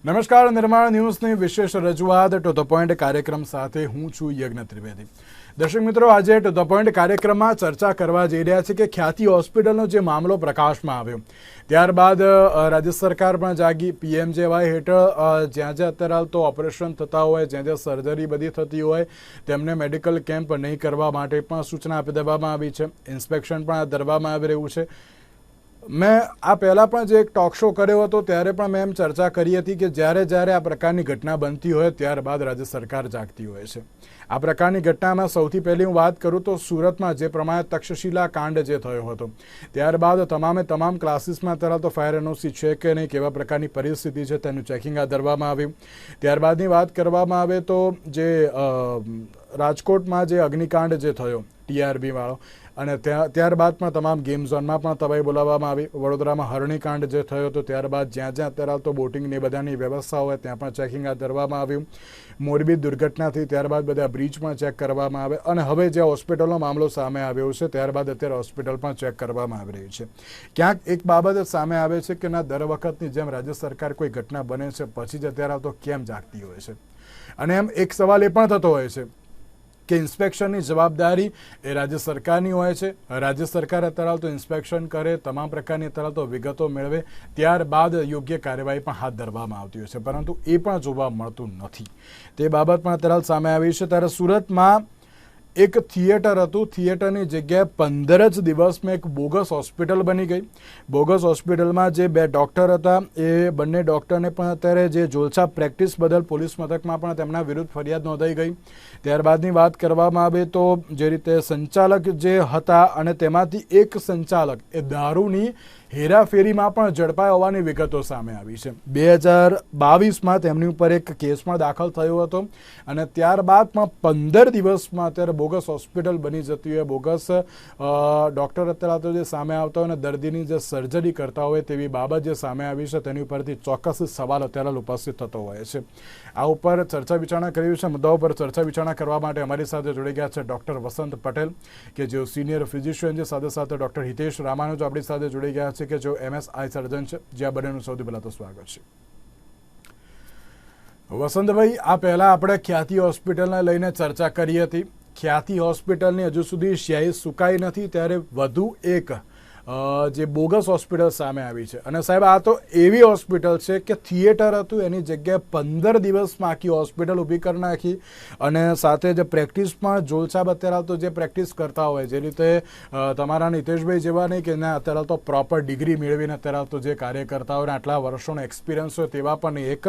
નમસ્કાર, નિર્માણ ન્યૂઝની વિશેષ રજૂઆત ટુ ધ પોઈન્ટ કાર્યક્રમ સાથે હું છું યજ્ઞ ત્રિવેદી. દર્શક મિત્રો, આજે ટુ ધ પોઈન્ટ કાર્યક્રમમાં ચર્ચા કરવા જઈ રહ્યા છે કે ખ્યાતિ હોસ્પિટલનો જે મામલો પ્રકાશમાં આવ્યો ત્યારબાદ રાજ્ય સરકાર પણ જાગી. PMJY હેઠળ જ્યાં જ્યાં અત્યારે હાલ તો ઓપરેશન થતા હોય, જ્યાં જ્યાં સર્જરી બધી થતી હોય તેમને મેડિકલ કેમ્પ નહીં કરવા માટે પણ સૂચના આપી દેવામાં આવી છે. ઇન્સ્પેક્શન પણ ધરવામાં આવી રહ્યું છે. મેં આ પહેલાં પણ જે એક ટોક શો કર્યો હતો ત્યારે પણ મેં એમ ચર્ચા કરી હતી કે જ્યારે આ પ્રકારની ઘટના બનતી હોય ત્યારબાદ રાજ્ય સરકાર જાગતી હોય છે. આ પ્રકારની ઘટનામાં સૌથી પહેલી હું વાત કરું તો સુરતમાં જે પ્રમાણે તક્ષશિલા કાંડ જે થયો હતો ત્યારબાદ તમામ ક્લાસીસમાં અત્યારે તો ફાયર NOC છે કે નહીં, કેવા પ્રકારની પરિસ્થિતિ છે તેનું ચેકિંગ આ ધરવામાં આવ્યું. ત્યારબાદની વાત કરવામાં આવે તો જે રાજકોટમાં જે અગ્નિકાંડ જે થયો TRB વાળો, અને ત્યારબાદ પણ તમામ ગેમ ઝોનમાં પણ તબાહી બોલાવવામાં આવી. વડોદરામાં હરણીકાંડ જે થયો હતો ત્યારબાદ જ્યાં અત્યારે તો બોટિંગની બધાની વ્યવસ્થા હોય ત્યાં પણ ચેકિંગ હાથ ધરવામાં આવ્યું. મોરબી દુર્ઘટના થઈ ત્યારબાદ બધા બ્રિજ પણ ચેક કરવામાં આવે, અને હવે જે હોસ્પિટલનો મામલો સામે આવ્યો છે ત્યારબાદ અત્યારે હોસ્પિટલ પણ ચેક કરવામાં આવી રહી છે. ક્યાંક એક બાબત સામે આવે છે કે ના, દર વખતની જેમ રાજ્ય સરકાર કોઈ ઘટના બને છે પછી જ અત્યારે તો કેમ જાગતી હોય છે. અને એમ એક સવાલ એ પણ થતો હોય છે કે ઇન્સ્પેક્શનની જવાબદારી એ રાજ્ય સરકારની હોય છે. રાજ્ય સરકાર અત્યારે તો ઇન્સ્પેક્શન કરે, તમામ પ્રકારની અત્યારે તો વિગતો મેળવે, ત્યારબાદ યોગ્ય કાર્યવાહી પણ હાથ ધરવામાં આવતી હોય છે, પરંતુ એ પણ જોવા મળતું નથી. તે બાબત પણ અત્યારે સામે આવી છે. ત્યારે સુરતમાં એક થિયેટર હતું, થિયેટરની જગ્યાએ 15 જ દિવસમાં એક બોગસ હોસ્પિટલ બની ગઈ. બોગસ હોસ્પિટલમાં જે 2 ડૉક્ટર હતા એ બંને ડૉક્ટરને પણ અત્યારે જે જોલછાપ પ્રેક્ટિસ બદલ પોલીસ મથકમાં પણ તેમના વિરુદ્ધ ફરિયાદ નોંધાઈ ગઈ. ત્યારબાદની વાત કરવામાં આવે તો જે રીતે સંચાલક જે હતા અને તેમાંથી એક સંચાલક એ દારૂની હેરાફેરીમાં પણ ઝડપાયા હોવાની વિગતો સામે આવી છે. 2022માં તેમની ઉપર એક કેસ પણ દાખલ થયો હતો, અને ત્યારબાદ પણ 15 દિવસમાં અત્યારે બોગસ હોસ્પિટલ બની જતી હોય, બોગસ ડૉક્ટર અત્યારે તો જે સામે આવતા હોય અને દર્દીની જે સર્જરી કરતા હોય તેવી બાબત જે સામે આવી છે તેની ઉપરથી ચોક્કસ સવાલ અત્યારે ઉપસ્થિત થતો હોય છે. આ ઉપર ચર્ચા વિચારણા કર્યું છે. મુદ્દાઓ પર ચર્ચા વિચારણા કરવા માટે અમારી સાથે જોડી ગયા છે ડૉક્ટર વસંત પટેલ, કે જેઓ સિનિયર ફિઝિશિયન છે. સાથે ડૉક્ટર હિતેશ રામાનુજ આપણી સાથે જોડી ગયા છે, કે જો MSI સર્જન છે. જ્યાં બંનેનું સૌથી પહેલાં તો સ્વાગત છે. વસંતભાઈ, આ પહેલાં આપણે ખ્યાતિ હોસ્પિટલને લઈને ચર્ચા કરી હતી. ખ્યાતિ હોસ્પિટલની હજુ સુધી સ્યાહી સુકાઈ નથી, ત્યારે વધુ એક જે બોગસ હોસ્પિટલ સામે આવી છે. અને સાહેબ, આ તો એવી હોસ્પિટલ છે કે થિયેટર હતું એની જગ્યાએ 15 દિવસમાં આખી હોસ્પિટલ ઊભી કરી નાખી, અને સાથે જે પ્રેક્ટિસ પણ જોલછાપ અત્યારે તો જે પ્રેક્ટિસ કરતા હોય, જે રીતે તમારા નિતેશભાઈ જેવા નહીં કે ના અત્યારે તો પ્રોપર ડિગ્રી મેળવીને અત્યારે તો જે કાર્ય કરતા હોય ને આટલા વર્ષોનો એક્સપિરિયન્સ હોય તેવા પણ નહીં. એક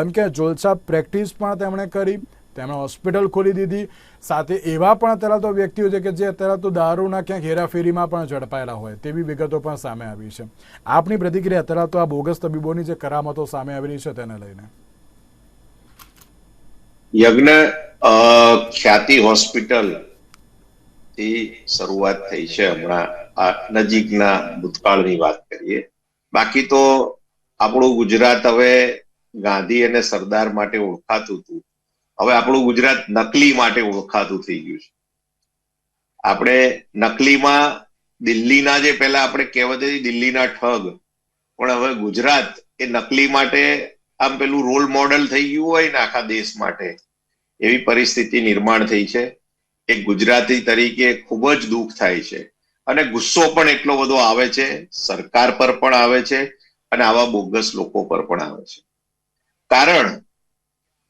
એમ કે જોલછાપ પ્રેક્ટિસ પણ તેમણે કરી, તેમણે હોસ્પિટલ ખોલી દીધી. સાથે એવા પણ અત્યારે તો વ્યક્તિઓ છે કે જે અત્યારે તો દારૂના ક્યાંક હેરાફેરીમાં પણ ઝડપાયેલા હોય તેવી વિગતો પણ સામે આવી છે. આપની પ્રતિક્રિયા અત્યારે તો આ બોગસ તબીબોની જે કરામતો સામે આવી રહી છે તેને લઈને? યજ્ઞ, ખ્યાતિ હોસ્પિટલ થી શરૂઆત થઈ છે. હમણાં આ નજીકના ભૂતકાળની વાત કરીએ, બાકી તો આપણું ગુજરાત હવે ગાંધી અને સરદાર માટે ઓળખાતું હતું, હવે આપણું ગુજરાત નકલી માટે ઓળખાતું થઈ ગયું છે. આપણે નકલીમાં દિલ્હીના જે પહેલા આપણે કહેવત હતી દિલ્હીના ઠગ, પણ હવે ગુજરાત એ નકલી માટે આમ પેલું રોલ મોડલ થઈ ગયું હોય ને આખા દેશ માટે, એવી પરિસ્થિતિ નિર્માણ થઈ છે. એક ગુજરાતી તરીકે ખૂબ જ દુઃખ થાય છે, અને ગુસ્સો પણ એટલો બધો આવે છે, સરકાર પર પણ આવે છે અને આવા બોગસ લોકો પર પણ આવે છે. કારણ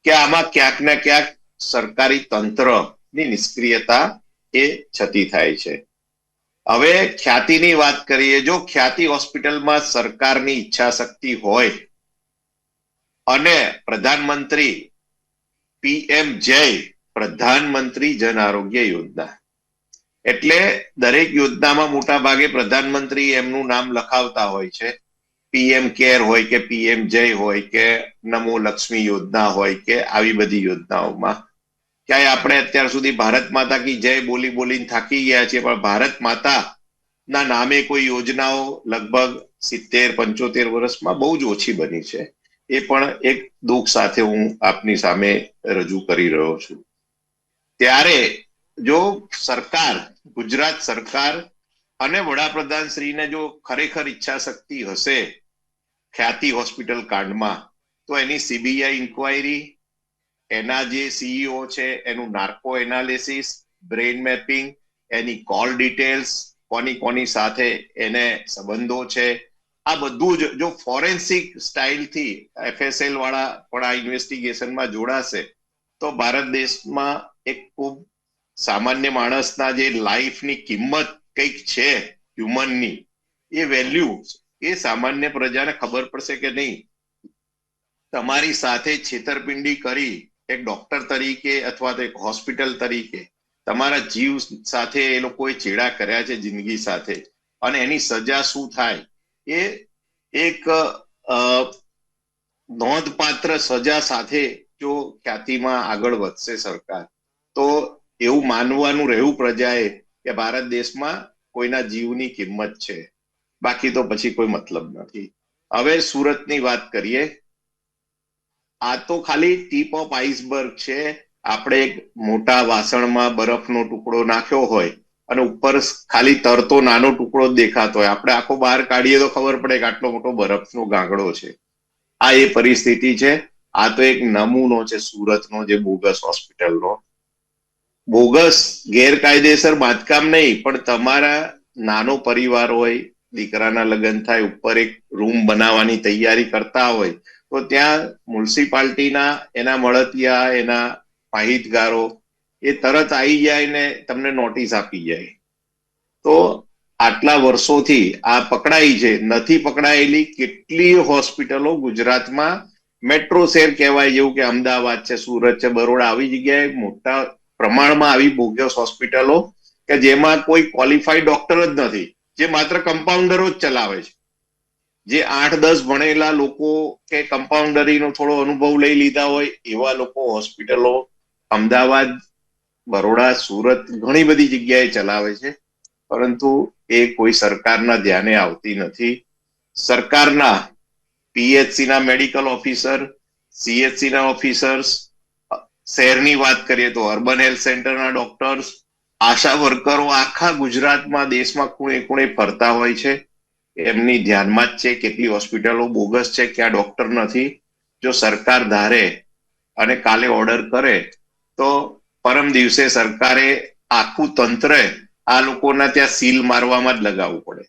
કે આમાં ક્યાંક ને ક્યાંક સરકારી તંત્રની નિષ્ક્રિયતા એ છતી થાય છે. હવે ખ્યાતિની વાત કરીએ. જો ખ્યાતિ હોસ્પિટલમાં સરકારની ઈચ્છા શક્તિ હોય અને પ્રધાનમંત્રી PMJ, પ્રધાનમંત્રી જન આરોગ્ય યોજના, એટલે દરેક યોજનામાં મોટા ભાગે પ્રધાનમંત્રી એમનું નામ લખાવતા હોય છે. PM કેર હોય કે PMJ હોય કે નમો લક્ષ્મી યોજના હોય કે આવી બધી યોજનાઓમાં ક્યાંય આપણે અત્યાર સુધી ભારત માતા કી જય બોલીને થાકી ગયા છીએ, પણ ભારત માતા ના નામે કોઈ યોજનાઓ લગભગ 70-75 વર્ષમાં બહુ જ ઓછી બની છે. એ પણ એક દુઃખ સાથે હું આપની સામે રજૂ કરી રહ્યો છું. ત્યારે જો સરકાર, ગુજરાત સરકાર અને વડાપ્રધાન શ્રીને જો ખરેખર ઈચ્છા શક્તિ હશે ખ્યાતિ હોસ્પિટલ કાંડમાં, તો એની સીબીઆઈ ઇન્ક્વાયરી, એના જે સીઈઓ છે એનું નાર્કો એનાલિસિસ, બ્રેઇન મેપિંગ, એની કોલ ડિટેલ્સ, કોની કોની સાથે એને સંબંધો છે, આ બધું જ જો ફોરેન્સિક સ્ટાઇલથી એફએસએલ વાળા પણ આ ઇન્વેસ્ટિગેશનમાં જોડાશે તો ભારત દેશમાં એક ખૂબ સામાન્ય માણસના જે લાઈફની કિંમત કંઈક છે હ્યુમનની, એ વેલ્યુ એ સામાન્ય પ્રજાને ખબર પડશે કે નહીં તમારી સાથે છેતરપિંડી કરી એક ડોક્ટર તરીકે અથવા તો એક હોસ્પિટલ તરીકે તમારા જીવ સાથે એ લોકોએ ચેડા કર્યા છે જિંદગી સાથે, અને એની સજા શું થાય એ એક નોંધપાત્ર સજા સાથે જો ખ્યાતિમાં આગળ વધશે સરકાર, તો એવું માનવાનું રહેવું પ્રજાએ કે ભારત દેશમાં કોઈના જીવની કિંમત છે, બાકી તો પછી કોઈ મતલબ નથી. હવે સુરતની વાત કરીએ. આ તો ખાલી ટીપ ઓફ આઈસબર્ગ છે. આપણે એક મોટા વાસણમાં બરફનો ટુકડો નાખ્યો હોય અને ઉપર ખાલી તરતો નાનો ટુકડો જ દેખાતો હોય, આપણે આખો બહાર કાઢીએ તો ખબર પડે કે આટલો મોટો બરફનો ગાંગડો છે. આ એ પરિસ્થિતિ છે. આ તો એક નમૂનો છે સુરતનો, જે બોગસ હોસ્પિટલનો. બોગસ ગેરકાયદેસર બાંધકામ નહીં, પણ તમારા નાનો પરિવાર હોય, દીકરાના લગ્ન થાય, ઉપર એક રૂમ બનાવવાની તૈયારી કરતા હોય, તો ત્યાં મ્યુનિસિપાલિટીના એના મળતિયા, એના માહિતગારો એ તરત આવી જાય ને તમને નોટિસ આપી જાય. તો આટલા વર્ષોથી આ પકડાઈ છે. નથી પકડાયેલી કેટલી હોસ્પિટલો ગુજરાતમાં મેટ્રો શહેર કહેવાય, જેવું કે અમદાવાદ છે, સુરત છે, બરોડા, આવી જગ્યાએ મોટા પ્રમાણમાં આવી બોગસ હોસ્પિટલો કે જેમાં કોઈ ક્વોલિફાઈડ ડોક્ટર જ નથી, જે માત્ર કમ્પાઉન્ડરો જ ચલાવે છે, જે 8-10 ભણેલા લોકો કે કમ્પાઉન્ડરીનો થોડો અનુભવ લઈ લીધા હોય એવા લોકો હોસ્પિટલો અમદાવાદ, બરોડા, સુરત ઘણી બધી જગ્યાએ ચલાવે છે, પરંતુ એ કોઈ સરકારના ધ્યાને આવતી નથી. સરકારના પીએચસી ના મેડિકલ ઓફિસર, સીએચસી ના ઓફિસર્સ, શહેરની વાત કરીએ તો અર્બન હેલ્થ સેન્ટરના ડોક્ટર્સ, આશા વર્કરો આખા ગુજરાતમાં, દેશમાં ખૂણે ખૂણે ફરતા હોય છે. એમની ધ્યાનમાં જ છે કેટલી હોસ્પિટલો બોગસ છે, ક્યાં ડોક્ટર નથી. જો સરકાર ધારે અને કાલે ઓર્ડર કરે તો પરમ દિવસે સરકારે આખું તંત્ર આ લોકોના ત્યાં સીલ મારવામાં જ લગાવવું પડે.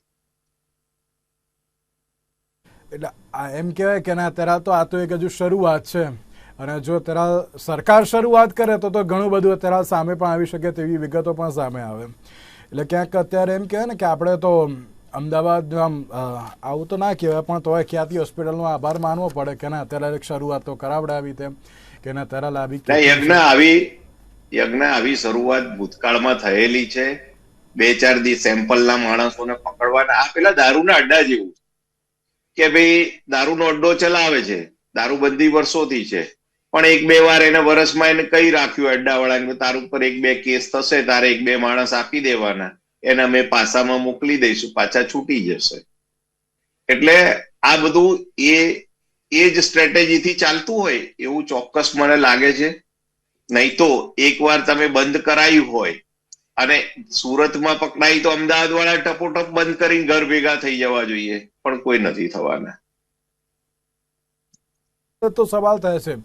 એટલે એમ કહેવાય કે ના તેરા તો આ તો એક હજુ શરૂઆત છે, અને જો તેરા સરકાર શરૂઆત કરે તો ઘણું બધું તેરા સામે પણ આવી શકે તેવી વિગતો પણ સામે આવે. એટલે ક્યાંક અત્યારે એમ કહેવાય ને કે આપણે તો અમદાવાદ આવું તો ના કહેવાય, પણ તોય ખ્યાતિ હોસ્પિટલનો આભાર માનવો પડે કે ના અત્યારે એક શરૂઆત તો કરાવડાવી તેમ કે ના તેરા લાવી યજ્ઞ આવી શરૂઆત ભૂતકાળમાં થયેલી છે. 2-4 દિવસ સેમ્પલના માણસોને પકડવાના. આ પેલા દારૂના અડ્ડા જેવું કે ભાઈ દારૂનો અડ્ડો ચલાવે છે, દારૂબંધી વર્ષોથી છે, પણ 1-2 વાર એને વર્ષમાં એને કઈ રાખ્યું અડ્ડાવાળાને, તાર ઉપર 1-2 કેસ થશે, તારે 1-2 માણસ આપી દેવાના, એને અમે પાસામાં મોકલી દઈશું, પાછા છૂટી જશે. એટલે આ બધું એ જ સ્ટ્રેટેજીથી ચાલતું હોય એવું ચોક્કસ મને લાગે છે. નહીં તો એકવાર તમે બંધ કરાયું હોય અને સુરતમાં પકડાઈ તો અમદાવાદ વાળા ટપોટપ બંધ કરીને ઘર ભેગા થઈ જવા જોઈએ, પણ કોઈ નથી થવાના. તો સવાલ થાય છે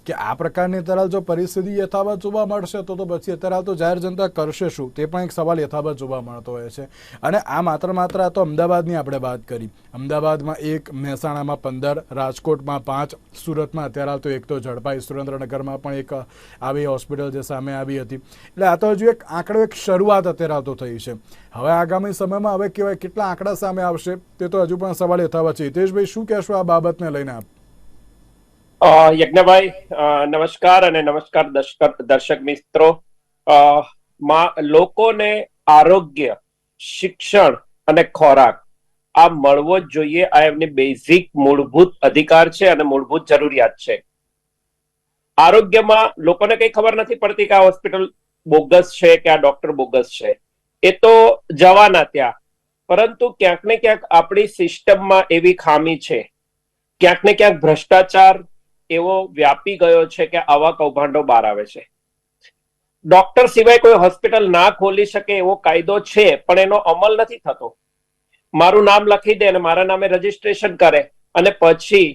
કે આ પ્રકારની અત્યારે જો પરિસ્થિતિ યથાવત જોવા મળશે તો પછી અત્યારે તો જાહેર જનતા કરશે શું, તે પણ એક સવાલ યથાવત જોવા મળતો હોય છે. અને આ માત્ર આ તો અમદાવાદની આપણે વાત કરી. અમદાવાદમાં 1, મહેસાણામાં 15, રાજકોટમાં 5, સુરતમાં અત્યારે તો 1 તો ઝડપાઈ, સુરેન્દ્રનગરમાં પણ એક આવી હોસ્પિટલ જે સામે આવી હતી. એટલે આ તો હજુ એક આંકડો, એક શરૂઆત અત્યારે તો થઈ છે. હવે આગામી સમયમાં હવે કેવાય કેટલા આંકડા સામે આવશે તે તો હજુ પણ સવાલ યથાવત છે. હિતેશભાઈ, શું કહેશો આ બાબતને લઈને આપ? યજ્ઞભાઈ, નમસ્કાર અને નમસ્કાર દર્શક મિત્રો. લોકોને આરોગ્ય, શિક્ષણ અને ખોરાક આ મળવો જ જોઈએ. આ એમની બેઝિક મૂળભૂત અધિકાર છે અને મૂળભૂત જરૂરિયાત છે. આરોગ્યમાં લોકોને કઈ ખબર નથી પડતી કે આ હોસ્પિટલ બોગસ છે કે આ ડોક્ટર બોગસ છે. એ તો જવાના ત્યાં, પરંતુ ક્યાંક ને ક્યાંક આપણી સિસ્ટમમાં એવી ખામી છે, ક્યાંક ને ક્યાંક ભ્રષ્ટાચાર એવો વ્યાપી ગયો છે કે આવા કૌભાંડો બહાર આવે છે. ડોક્ટર સિવાય કોઈ હોસ્પિટલ ના ખોલી શકે એવો કાયદો છે, પણ એનો અમલ નથી થતો. મારું નામ લખી દે અને મારા નામે રજીસ્ટ્રેશન કરે અને પછી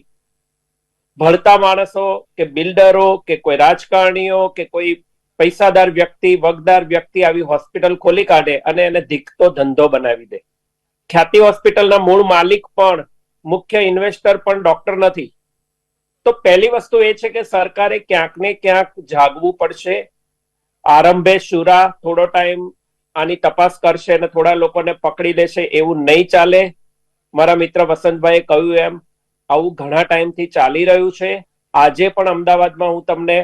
ભણતા માણસો કે બિલ્ડરો કે કોઈ રાજકારણીઓ કે કોઈ પૈસાદાર વ્યક્તિ વગદાર વ્યક્તિ આવી હોસ્પિટલ ખોલી કાઢે અને એને ધીકતો ધંધો બનાવી દે. ખ્યાતિ હોસ્પિટલના મૂળ માલિક પણ મુખ્ય ઇન્વેસ્ટર પણ ડોક્ટર નથી. તો પહેલી વસ્તુ એ છે કે સરકારે ક્યાંક ને ક્યાંક જાગવું પડશે. આરંભે શુરા થોડો ટાઈમ આની તપાસ કરશે અને થોડા લોકોને પકડી લેશે એવું નહીં ચાલે. મારા મિત્ર વસંતભાઈએ કહ્યું એમ આવું ઘણા ટાઈમથી ચાલી રહ્યું છે. આજે પણ અમદાવાદમાં હું તમને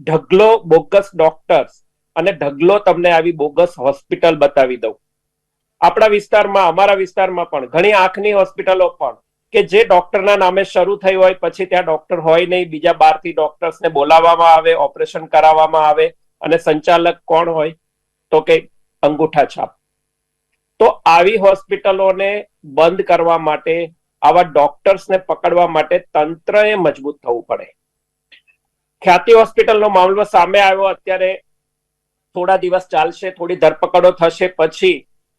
ઢગલો બોગસ ડોક્ટર્સ અને ઢગલો તમને આવી બોગસ હોસ્પિટલ બતાવી દઉં. આપણા વિસ્તારમાં અમારા વિસ્તારમાં પણ ઘણી આંખની હોસ્પિટલો પણ કે જે ડોક્ટરના નામે શરૂ થઈ હોય પછી ત્યાં ડોક્ટર હોય નહીં, બીજા બહારથી ડોક્ટર્સને બોલાવવામાં આવે, ઓપરેશન કરાવવામાં આવે અને સંચાલક કોણ હોય તો કે અંગૂઠા છાપ. તો આવી હોસ્પિટલોને બંધ કરવા માટે, આવા ડોક્ટર્સને પકડવા માટે તંત્રએ મજબૂત થવું પડે. ખ્યાતિ હોસ્પિટલનો મામલો સામે આવ્યો, અત્યારે થોડા દિવસ ચાલશે, થોડી ધરપકડો થશે, પછી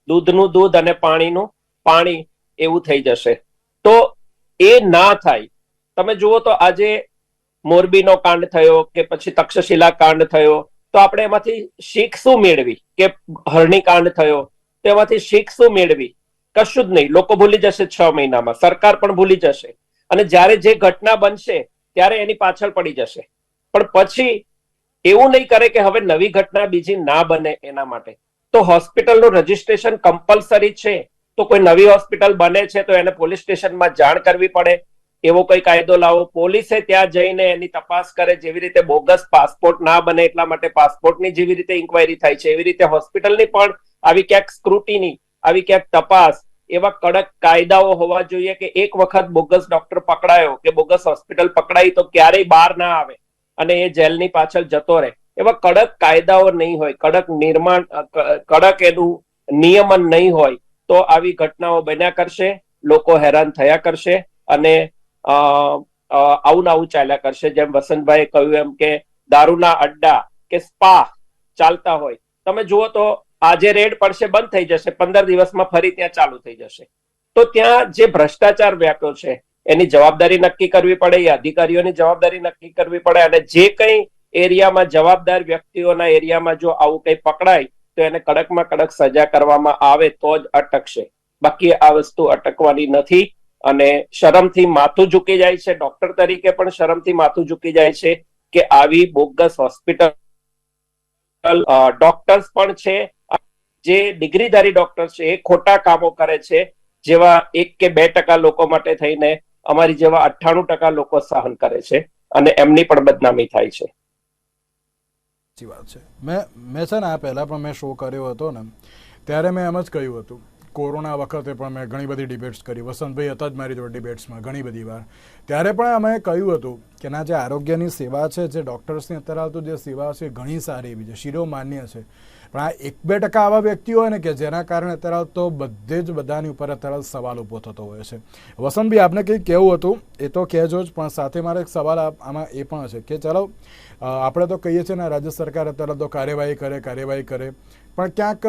દૂધનું દૂધ અને પાણીનું પાણી એવું થઈ જશે. તો એ ના થાય. તમે જુઓ તો આજે મોરબીનો કાંડ થયો કે પછી તક્ષશિલા કાંડ થયો, તો આપણે એમાંથી શીખ શું મેળવી? કે હરણી કાંડ થયો તો એમાંથી શીખ શું મેળવી? કશું જ નહીં. લોકો ભૂલી જશે 6 મહિનામાં, સરકાર પણ ભૂલી જશે અને જ્યારે જે ઘટના બનશે ત્યારે એની પાછળ પડી જશે. પણ પછી એવું નહીં કરે કે હવે નવી ઘટના બીજી ના બને એના માટે. તો હોસ્પિટલનું રજીસ્ટ્રેશન કમ્પલસરી છે. તો કોઈ નવી હોસ્પિટલ બને છે તો એને પોલીસ સ્ટેશનમાં જાણ કરવી પડે. એવો કોઈ કાયદો લાવો. પોલીસે ત્યાં જઈને એની તપાસ કરે. જેવી રીતે બોગસ પાસપોર્ટ ના બને એટલા માટે પાસપોર્ટની જેવી રીતે ઇન્ક્વાયરી થાય છે, એવી રીતે હોસ્પિટલની પણ આવી ક્યાંક સ્ક્રુટીની, આવી ક્યાંક તપાસ, એવા કડક કાયદાઓ હોવા જોઈએ કે એક વખત બોગસ ડોક્ટર પકડાયો કે બોગસ હોસ્પિટલ પકડાઈ તો ક્યારેય બહાર ના આવે અને એ જેલની પાછળ જતો રહે. એવા કડક કાયદાઓ નહીં હોય, કડક એનું નિયમન નહીં હોય તો આવી ઘટનાઓ બન્યા કરશે, લોકો હેરાન થયા કરશે અને આવું આવું ચાલ્યા કરશે. જેમ વસંતભાઈએ કહ્યું એમ કે દારૂના અડ્ડા કે સ્પા ચાલતા હોય, તમે જુઓ તો આજે રેડ પડશે, બંધ થઈ જશે, 15 દિવસમાં ફરી ત્યાં ચાલુ થઈ જશે. તો ત્યાં જે ભ્રષ્ટાચાર વ્યાપ્યો છે એની જવાબદારી નક્કી કરવી પડે, એ અધિકારીઓની જવાબદારી નક્કી કરવી પડે અને જે કંઈ એરિયામાં જવાબદાર વ્યક્તિઓના એરિયામાં જો આવું કંઈ પકડાય તો એને કડકમાં કડક સજા કરવામાં આવે તો જ અટકશે. બાકી આ વસ્તુ અટકવાની નથી અને શરમથી માથું ઝૂકી જાય છે. ડોક્ટર તરીકે પણ શરમથી માથું ઝૂકી જાય છે કે આવી બોગસ હોસ્પિટલ ડોક્ટર્સ પણ છે જે ડિગ્રીધારી ડોક્ટર છે એ ખોટા કામો કરે છે, જેવા 1 કે 2% લોકો માટે થઈને અમારી જેવા 98% લોકો સહન કરે છે અને એમની પણ બદનામી થાય છે. સાચી વાત છે. મેં છે ને આ પહેલાં પણ મેં શો કર્યો હતો ને ત્યારે મેં એમ જ કહ્યું હતું. કોરોના વખતે પણ મેં ઘણી બધી ડિબેટ્સ કરી. વસંતભાઈ હતા જ મારી જોડે ડિબેટ્સમાં ઘણી બધી વાર. ત્યારે પણ અમે કહ્યું હતું કે ના, જે આરોગ્યની સેવા છે, જે ડૉક્ટર્સની અત્યારે આવતું જે સેવા છે ઘણી સારી એવી છે, શિરોમાન્ય છે. પણ આ 1-2% આવા વ્યક્તિઓ હોય ને કે જેના કારણે અત્યારે તો બધે જ બધાની ઉપર અત્યારે સવાલ ઊભો થતો હોય છે. વસંતભાઈ, આપને કંઈક કહેવું હતું એ તો કહેજો જ, પણ સાથે મારે એક સવાલ આમાં એ પણ છે કે ચાલો આપણે તો કહીએ છીએ ને રાજ્ય સરકાર અત્યારે તો કાર્યવાહી કરે, પણ ક્યાંક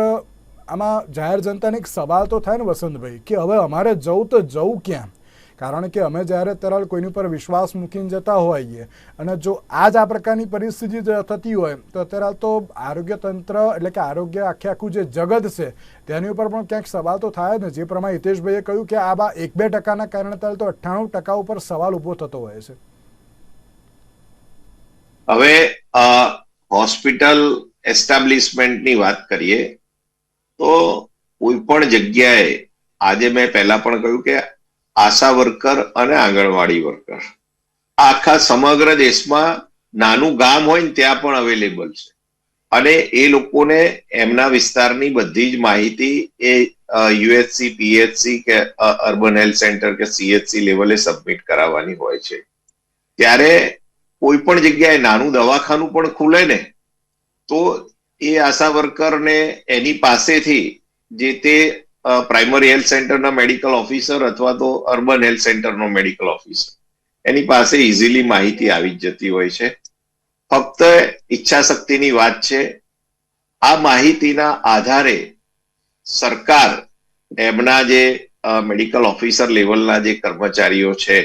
આમાં જાહેર જનતાને એક સવાલ તો થાય ને વસંતભાઈ કે હવે અમારે જવું તો જવું ક્યાં? કારણ કે અમે જ્યારે અત્યારે કોઈની પર વિશ્વાસ મૂકીને જતા હોઈએ અને જો આ પ્રકારની પરિસ્થિતિ થતી હોય તો અત્યારે તો આરોગ્ય તંત્ર એટલે કે આરોગ્ય આખું જે જગત છે તેની ઉપર પણ ક્યાંક સવાલ તો થાય ને. જે પ્રમાણે હિતેશભાઈએ કહ્યું કે આ 1-2%ના કારણે અત્યારે તો 98% ઉપર સવાલ ઊભો થતો હોય છે. હવે હોસ્પિટલ એસ્ટાબ્લિશમેન્ટની વાત કરીએ તો કોઈ પણ જગ્યાએ, આજે મેં પહેલા પણ કહ્યું કે આશા વર્કર અને આંગણવાડી વર્કર આખા સમગ્ર દેશમાં નાનું ગામ હોય ને ત્યાં પણ અવેલેબલ છે અને એ લોકોને એમના વિસ્તારની બધી જ માહિતી એ યુએચસી, પીએચસી કે અર્બન હેલ્થ સેન્ટર કે સીએચસી લેવલે સબમિટ કરાવવાની હોય છે. ત્યારે કોઈ પણ જગ્યાએ નાનું દવાખાનું પણ ખુલે ને તો એ આશા વર્કરને એની પાસેથી જે તે પ્રાઇમરી હેલ્થ સેન્ટરના મેડિકલ ઓફિસર અથવા તો અર્બન હેલ્થ સેન્ટરનો મેડિકલ ઓફિસર એની પાસે ઇઝીલી માહિતી આવી જ જતી હોય છે. ફક્ત ઈચ્છા શક્તિની વાત છે. આ માહિતીના આધારે સરકાર એમના જે મેડિકલ ઓફિસર લેવલના જે કર્મચારીઓ છે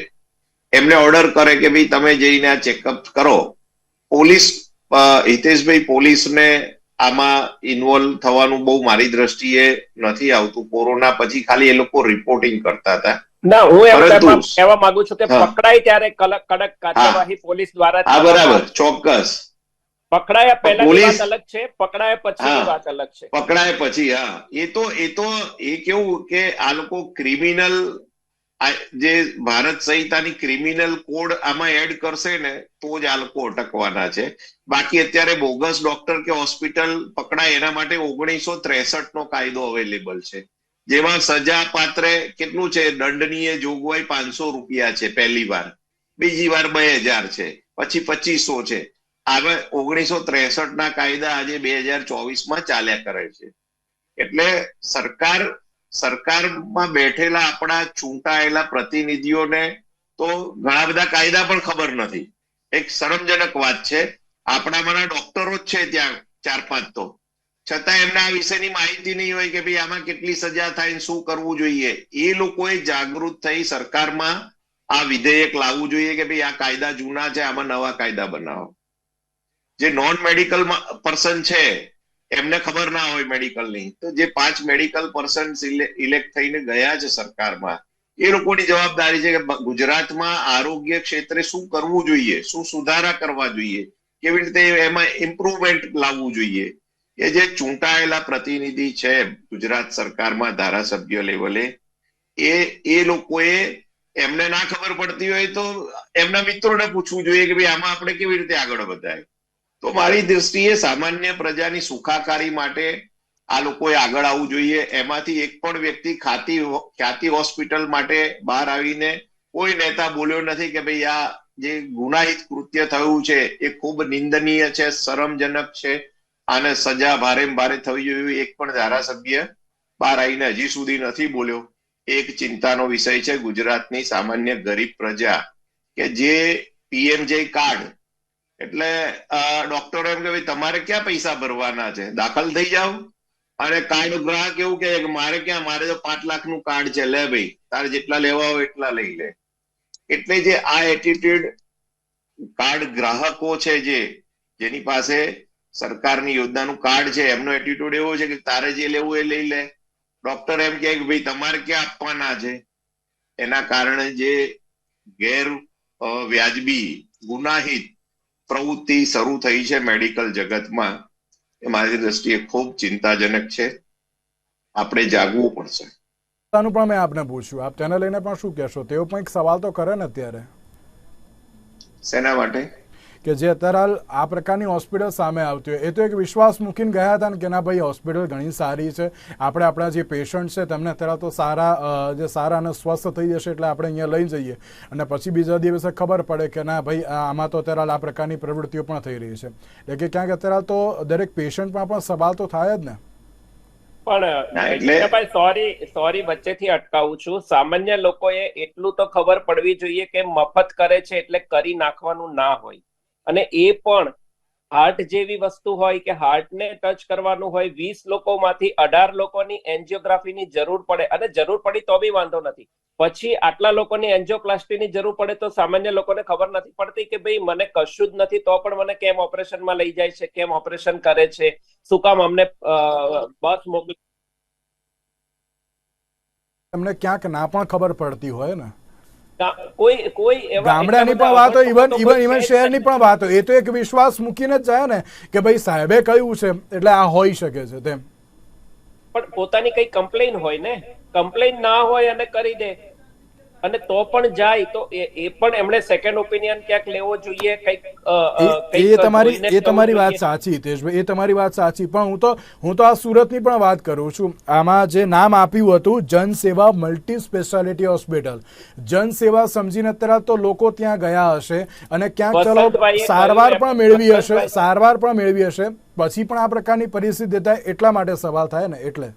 એમને ઓર્ડર કરે કે ભાઈ તમે જઈને આ ચેકઅપ કરો. પોલીસ હિતેશભાઈ, પોલીસને આમાં ઇન્વોલ્વ થવાનું બહુ મારી દ્રષ્ટિએ નથી આવતું. કોરોના પછી ખાલી એ લોકો રિપોર્ટિંગ કરતા હતા. ના, હું એમ પરંતુ કહેવા માંગુ છું કે હા. પકડાય ત્યારે કડક કાર્યવાહી પોલીસ દ્વારા હા, બરાબર, ચોક્કસ. પકડાયા પહેલાની પોલીસ વાત અલગ છે, પકડાયા પછીની વાત અલગ છે. પકડાય પછી, હા, એ કેવું કે આ લોકો ક્રિમિનલ, જે ભારત સંહિતાની ક્રિમિનલ કોડ આમાં એડ કરશે ને તો જ આ લોકો અટકવાના છે. બાકી અત્યારે બોગસ ડોક્ટર કે હોસ્પિટલ પકડાય એના માટે 1963 નો કાયદો અવેલેબલ છે, જેમાં સજા પાત્ર કેટલું છે, દંડનીય જોગવાઈ 500 રૂપિયા છે પહેલી વાર, બીજી વાર 2000 છે, પછી 2500 છે. હવે 1963 ના કાયદા આજે 2024 ચાલ્યા કરે છે. એટલે સરકારમાં બેઠેલા આપણા ચૂંટાયેલા પ્રતિનિધિઓને તો ઘણા બધા કાયદા પણ ખબર નથી. એક શરમજનક વાત છે. આપણામાંના ડોક્ટરો જ છે ત્યાં 4-5 તો, છતાં એમને આ વિશેની માહિતી નહીં હોય કે ભાઈ આમાં કેટલી સજા થાય, શું કરવું જોઈએ. એ લોકોએ જાગૃત થઈ સરકારમાં આ વિધેયક લાવવું જોઈએ કે ભાઈ આ કાયદા જૂના છે, આમાં નવા કાયદા બનાવો. જે નોન મેડિકલ પર્સન છે એમને ખબર ના હોય મેડિકલની, તો જે 5 મેડિકલ પર્સન ઇલેક્ટ થઈને ગયા છે સરકારમાં, એ લોકોની જવાબદારી છે કે ગુજરાતમાં આરોગ્ય ક્ષેત્રે શું કરવું જોઈએ, શું સુધારા કરવા જોઈએ, કેવી રીતે એમાં ઇમ્પ્રુવમેન્ટ લાવવું જોઈએ. એ જે ચૂંટાયેલા પ્રતિનિધિ છે ગુજરાત સરકારમાં ધારાસભ્ય લેવલે, એ લોકોએ, એમને ના ખબર પડતી હોય તો એમના મિત્રોને પૂછવું જોઈએ કે ભાઈ આમાં આપણે કેવી રીતે આગળ વધાય. તો મારી દ્રષ્ટિએ સામાન્ય પ્રજાની સુખાકારી માટે આ લોકોએ આગળ આવવું જોઈએ. એમાંથી એક પણ વ્યક્તિ ખ્યાતિ હોસ્પિટલ માટે બહાર આવીને કોઈ નેતા બોલ્યો નથી કે ભાઈ આ જે ગુનાહિત કૃત્ય થયું છે એ ખૂબ નિંદનીય છે, શરમજનક છે, આને સજા ભારે થવી જોઈએ. એક પણ ધારાસભ્ય બહાર આવીને હજી સુધી નથી બોલ્યો. એક ચિંતાનો વિષય છે ગુજરાતની સામાન્ય ગરીબ પ્રજા, કે જે પીએમજે કાર્ડ, એટલે ડોક્ટરો એમ કે ભાઈ તમારે ક્યાં પૈસા ભરવાના છે, દાખલ થઈ જાઓ. અને કાર્ડ ગ્રાહક એવું કે મારે તો 5 લાખનું કાર્ડ છે, લે ભાઈ તારે જેટલા લેવા હોય એટલા લઈ લે. એટલે જે આ એટીટ્યુડ કાર્ડ ગ્રાહકો છે, જેની પાસે સરકારની યોજનાનું કાર્ડ છે, એમનો એટીટ્યુડ એવો છે કે તારે જે લેવું એ લઈ લે. ડોક્ટર એમ કે ભાઈ તમારે ક્યાં આપવાના છે. એના કારણે જે ગેર વ્યાજબી ગુનાહિત પ્રવૃત્તિ શરૂ થઈ છે મેડિકલ જગતમાં, એ મારી દ્રષ્ટિએ ખૂબ ચિંતાજનક છે. આપણે જાગવું પડશે. પણ મેં આપને પૂછ્યું, આપ તેને લઈને પણ શું કહેશો? તેઓ પણ એક સવાલ તો કરે ને અત્યારે. શેના માટે? કે જે અત્યારે હાલ આ પ્રકારની હોસ્પિટલ સામે આવતી હોય, એ તો એક વિશ્વાસ મૂકીને ગયા હતા ને કે ના ભાઈ હોસ્પિટલ ઘણી સારી છે, આપણે આપણા જે પેશન્ટ છે તેમને અત્યારે તો સારા અને સ્વસ્થ થઈ જશે એટલે આપણે અહીંયા લઈ જઈએ, અને પછી બીજા દિવસે ખબર પડે કે ના ભાઈ આમાં તો અત્યારે હાલ આ પ્રકારની પ્રવૃત્તિઓ પણ થઈ રહી છે. એટલે કે ક્યાંક અત્યારે તો દરેક પેશન્ટમાં પણ સવાલ તો થાય જ ને. પણ સોરી વચ્ચેથી અટકાવું છું. સામાન્ય લોકોએ એટલું તો ખબર પડવી જોઈએ કે મફત કરે છે એટલે કરી નાખવાનું ના હોય. અને એ પણ હાર્ટ જેવી વસ્તુ હોય કે હાર્ટને ટચ કરવાનું હોય, 20 લોકોમાંથી 18 લોકોની એન્જિયોગ્રાફીની જરૂર પડે, અને જરૂર પડી તો બી વાંધો નથી, પછી આટલા લોકોની એન્જિયોપ્લાસ્ટીની જરૂર પડે તો સામાન્ય લોકોને ખબર નથી પડતી કે ભાઈ મને કશું જ નથી તો પણ મને કેમ ઓપરેશનમાં લઈ જાય છે, કેમ ઓપરેશન કરે છે, શું કામ અમને બસ મોકલી. એમને ક્યાંક ના પણ ખબર પડતી હોય ને. કોઈ ગામડાની પણ વાત હોય, ઇવન શહેરની પણ વાત હોય, એ તો એક વિશ્વાસ મૂકીને જ જાય ને કે ભાઈ સાહેબે કહ્યું છે એટલે આ હોઈ શકે છે તેમ. પણ પોતાની કઈ કમ્પ્લેન હોય ને, કમ્પ્લેન ના હોય અને કરી દે અને તો પણ જાય તો એ પણ એમણે સેકન્ડ ઓપિનિયન ક્યાંક લેવો જોઈએ. એ તમારી વાત સાચી હિતેશભાઈ, એ તમારી વાત સાચી. પણ હું તો આ સુરતની પણ વાત કરું છું. આમાં જે નામ આપ્યું હતું જનસેવા મલ્ટી સ્પેશિયાલિટી હોસ્પિટલ, જનસેવા સમજીને અત્યારે તો લોકો ત્યાં ગયા હશે અને ક્યાંક ચલો સારવાર પણ મેળવી હશે, પછી પણ આ પ્રકારની પરિસ્થિતિ થાય એટલા માટે સવાલ થાય ને. એટલે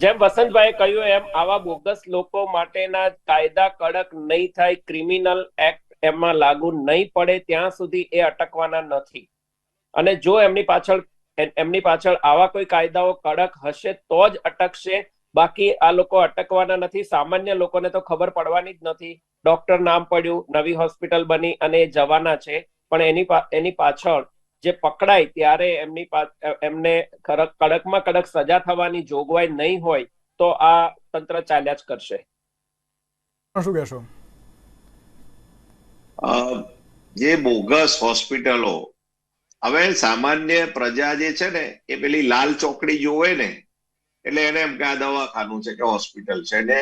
જેમ વસંતભાઈએ કહ્યું એમ આવા બોગસ લોકો માટેના કાયદા કડક નહીં થાય, ક્રિમિનલ એક્ટ એમાં લાગુ નહીં પડે ત્યાં સુધી એ અટકવાના નથી. અને જો એમની પાછળ આવા કોઈ કાયદાઓ કડક હશે તો જ અટકશે, બાકી આ લોકો અટકવાના નથી. સામાન્ય લોકોને તો ખબર પડવાની જ નથી. ડોક્ટર નામ પડ્યું, નવી હોસ્પિટલ બની અને એ જવાના છે, પણ એની પાછળ જે પકડાય ત્યારે એમને કડકમાં કડક સજા થવાની જોગવાઈ નહીં હોય તો આ તંત્ર ચાલ્યા જ કરશે. શું કહેશો? જે બોગસ હોસ્પિટલો, હવે સામાન્ય પ્રજા જે છે ને એ પેલી લાલ ચોકડી જોવે ને એટલે એને એમ કે આ દવાખાનું છે કે હોસ્પિટલ છે, ને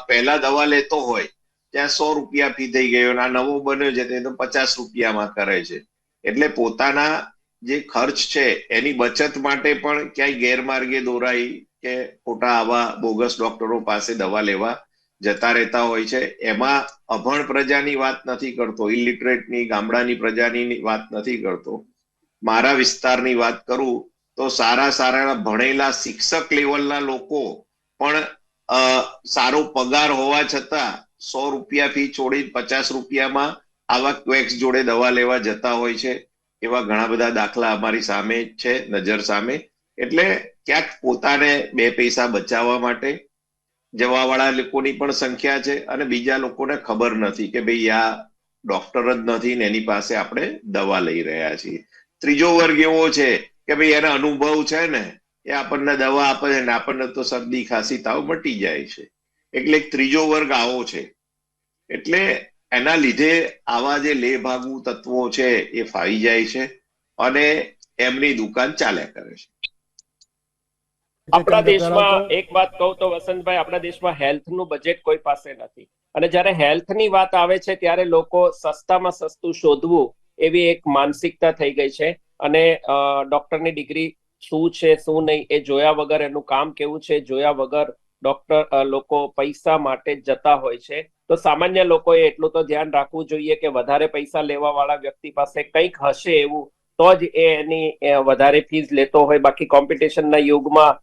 પહેલા દવા લેતો હોય ત્યાં 100 રૂપિયા ફી થઈ ગયો, આ નવો બન્યો છે તે તો 50 રૂપિયામાં કરે છે. એટલે પોતાના જે ખર્ચ છે એની બચત માટે પણ ક્યાંય ગેરમાર્ગે દોરાઈ કે ખોટા આવા બોગસ ડોક્ટરો પાસે દવા લેવા જતા રહેતા હોય છે. એમાં અભણ પ્રજાની વાત નથી કરતો, ઇલિટરેટની ગામડાની પ્રજાની વાત નથી કરતો. મારા વિસ્તારની વાત કરું તો સારા ભણેલા શિક્ષક લેવલના લોકો પણ સારો પગાર હોવા છતાં 100 રૂપિયા ફી છોડી 50 રૂપિયામાં આવા ક્વેક્સ જોડે દવા લેવા જતા હોય છે. એવા ઘણા બધા દાખલા અમારી સામે છે, નજર સામે. એટલે ક્યાંક પોતાને 2 પૈસા બચાવવા માટે જવાવાળા લોકોની પણ સંખ્યા છે, અને બીજા લોકોને ખબર નથી કે ભાઈ આ ડોક્ટર જ નથી ને એની પાસે આપણે દવા લઈ રહ્યા છીએ. ત્રીજો વર્ગ એવો છે કે ભાઈ એને અનુભવ છે ને, એ આપણને દવા આપે છે ને આપણને તો શરદી ખાંસી તાવ મટી જાય છે. એટલે એક ત્રીજો વર્ગ આવો છે. એટલે એના લીધે આવા જે લેભાગુ તત્વો છે એ ફાવી જાય છે અને એમની દુકાન ચાલ્યા કરે છે. આપણા દેશમાં એક વાત કહું તો વસંતભાઈ, આપણા દેશમાં હેલ્થનું બજેટ કોઈ પાસે નથી, અને જ્યારે હેલ્થની વાત આવે છે ત્યારે લોકો સસ્તામાં સસ્તું શોધવું એવી એક માનસિકતા થઈ ગઈ છે, અને ડોક્ટરની ડિગ્રી શું છે શું નહીં એ જોયા વગર, એનું કામ કેવું છે જોયા વગર લોકો પૈસા માટે જ જતા હોય છે. તો સામાન્ય લોકોએ એટલું તો ધ્યાન રાખવું જોઈએ કે વધારે પૈસા લેવા વાળા વ્યક્તિ પાસે કંઈક હશે એવું તો જ એની વધારે ફીસ લેતો હોય. બાકી કોમ્પિટિશનના યુગમાં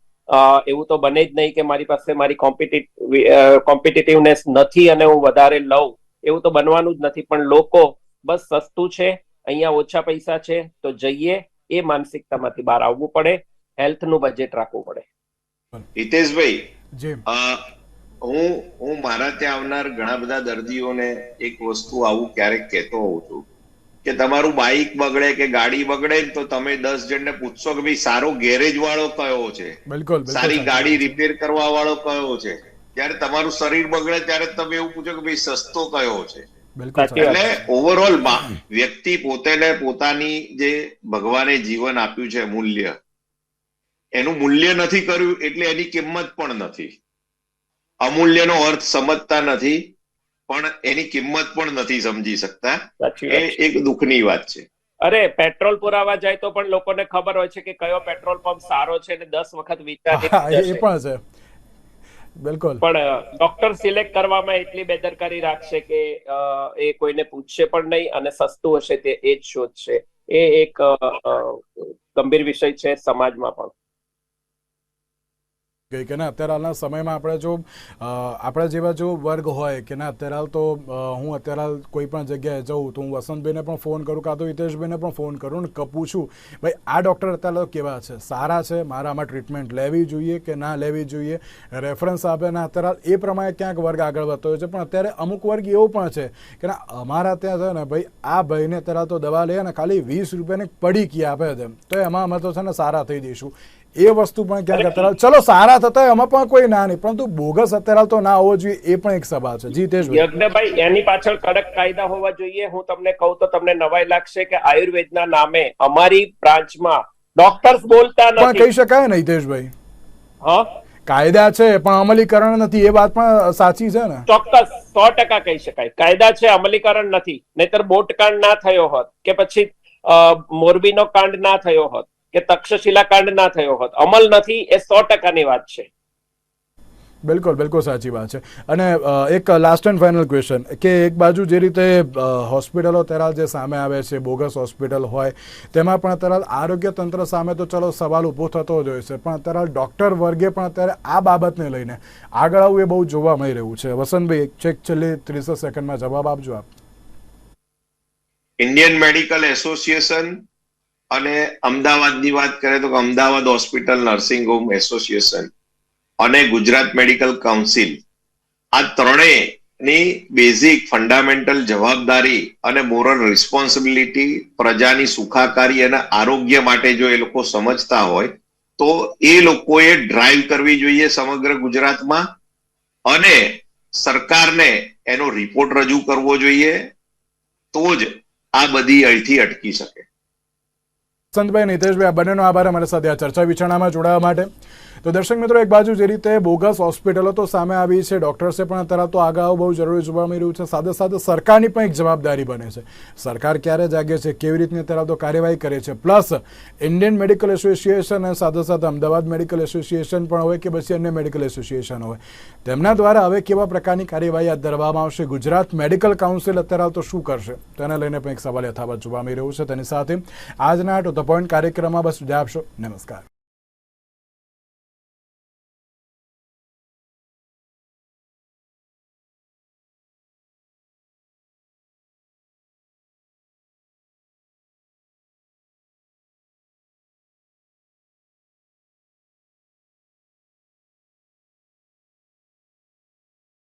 એવું તો બને જ નહીં કે મારી પાસે મારી કોમ્પિટિટિવનેસ નથી અને હું વધારે લઉં, એવું તો બનવાનું જ નથી. પણ લોકો બસ સસ્તું છે, અહીંયા ઓછા પૈસા છે તો જઈએ, એ માનસિકતામાંથી બહાર આવવું પડે. હેલ્થનું બજેટ રાખવું પડે. હિતેશભાઈ, હું મારા ત્યાં આવનાર ઘણા બધા દર્દીઓને એક વસ્તુ આવું ક્યારેક કહેતો હોઉં છું કે તમારું બાઇક બગડે કે ગાડી બગડે તો તમે 10 જણને પૂછશો કે ભાઈ સારો ગેરેજ વાળો કયો છે, સારી ગાડી રિપેર કરવા વાળો કયો છે. જયારે તમારું શરીર બગડે ત્યારે તમે એવું પૂછો કે ભાઈ સસ્તો કયો છે. એટલે ઓવરઓલ વ્યક્તિ પોતાની જે ભગવાને જીવન આપ્યું છે મૂલ્ય, એનું મૂલ્ય નથી કર્યું એટલે એની કિંમત પણ નથી. અમૂલ્યનો અર્થ સમજતા નથી, પણ એની કિંમત પણ નથી સમજી શકતા. એ એક દુઃખની વાત છે. અરે પેટ્રોલ પુરાવા જાય તો પણ લોકોને ખબર હોય છે કે કયો પેટ્રોલ પંપ સારો છે, ને 10 વખત વિચારે. બિલકુલ. પણ ડોક્ટર સિલેક્ટ કરવામાં એટલી બેદરકારી રાખશે કે એ કોઈને પૂછશે પણ નહીં, અને સસ્તું હશે તે એ જ શોધશે. એ એક ગંભીર વિષય છે સમાજમાં પણ. કે ના અત્યારે હાલના સમયમાં આપણે જેવા જો વર્ગ હોય કે ના અત્યારે હાલ તો હું અત્યારે હાલ કોઈ પણ જગ્યાએ જાઉં તો હું વસંતભાઈને પણ ફોન કરું, કાં તો હિતેશભાઈને પણ ફોન કરું ને પૂછું ભાઈ આ ડૉક્ટર અત્યારે કેવા છે, સારા છે, મારા આમાં ટ્રીટમેન્ટ લેવી જોઈએ કે ના લેવી જોઈએ, રેફરન્સ આપે ને અત્યારે હાલ એ પ્રમાણે ક્યાંક વર્ગ આગળ વધતો હોય છે. પણ અત્યારે અમુક વર્ગ એવો પણ છે કે ના અમારા ત્યાં છે ને ભાઈ આ ભાઈને અત્યારે તો દવા લે ને ખાલી 20 રૂપિયાની પડીકી આપે છે તો એમાં અમે તો છે ને સારા થઈ જઈશું. એ વસ્તુ પણ ક્યાંક અત્યારે ચલો સારા થતા હોય એમાં પણ કોઈ ના નહીં, પરંતુ બોગસ અત્યારે તો ના હોવો જોઈએ એ પણ એક સવાલ છે. યજ્ઞભાઈ, એની પાછળ કડક કાયદા હોવા જોઈએ. હું તમને કહું તો તમને નવાઈ લાગશે કે આયુર્વેદના નામે અમારી બ્રાન્ચમાં ડોક્ટર્સ બોલતા નથી. પણ કહી શકાય ને હિતેશભાઈ, હા કાયદા છે પણ અમલીકરણ નથી, એ વાત પણ સાચી છે ને. ચોક્કસ 100% કહી શકાય કાયદા છે, અમલીકરણ નથી. નહીતર બોટકાંડ ના થયો હોત કે પછી મોરબીનો કાંડ ના થયો હોત કે તક્ષશિલા કાંડ ના થયો હોત. અમલ નથી એ 100%ની વાત છે. બિલકુલ સાચી વાત છે. અને એક લાસ્ટ એન્ડ ફાઇનલ ક્વેશ્ચન કે એક બાજુ જે રીતે હોસ્પિટલો અત્યારે જે સામે આવે છે, બોગસ હોસ્પિટલ હોય તેમાં પણ અત્યારે આરોગ્ય તંત્ર સામે તો ચલો સવાલ ઊભો થતો જ હોય છે, પણ અત્યારે ડોક્ટર વર્ગે પણ અત્યારે આ બાબતને લઈને આગળ આવવું એ બહુ જોવા મળી રહ્યું છે. વસંતભાઈ છેલ્લી 30 સેકન્ડમાં જવાબ આપજો આપ. ઇન્ડિયન મેડિકલ એસોસિએશન અને અમદાવાદની વાત કરીએ તો Ahmedabad hospital nursing home association અને ગુજરાત મેડિકલ કાઉન્સિલ, આ ત્રણેય ની બેઝિક ફંડામેન્ટલ જવાબદારી અને મોરલ રિસ્પોન્સિબિલિટી પ્રજાની સુખાકારી અને આરોગ્ય માટે જો એ લોકો સમજતા હોય તો એ લોકોએ ડ્રાઈવ કરવી જોઈએ સમગ્ર ગુજરાતમાં અને સરકારને એનો રિપોર્ટ રજૂ કરવો જોઈએ, તો જ આ બધી અહીંથી અટકી શકે. સંતભાઈ, નીતેશભાઈ, આ બંનેનો આભાર અમારી સાથે આ ચર્ચા વિચારણામાં જોડાવા માટે. તો દર્શક મિત્રો, એક બાજુ જે રીતે બોગસ હોસ્પિટલો તો સામે આવી છે, ડોક્ટર્સે પણ અત્યારે તો આગળ બહુ જરૂરી જોવા મળી રહ્યું છે, સાથે સાથે સરકારની પણ એક જવાબદારી બને છે. સરકાર ક્યારે જાગે છે, કેવી રીતની અત્યારે તો કાર્યવાહી કરે છે, પ્લસ ઇન્ડિયન મેડિકલ એસોસિએશન અને સાથે સાથે અમદાવાદ મેડિકલ એસોસિએશન પણ હોય કે પછી અન્ય મેડિકલ એસોસિએશન હોય, તેમના દ્વારા હવે કેવા પ્રકારની કાર્યવાહી હાથ ધરવામાં આવશે, ગુજરાત મેડિકલ કાઉન્સિલ અત્યારે તો શું કરશે, તેને લઈને પણ એક સવાલ યથાવત જોવા મળી રહ્યું છે. તેની સાથે આજના ટુ ધ પોઈન્ટ કાર્યક્રમમાં બસ વિદાય આપશો. નમસ્કાર.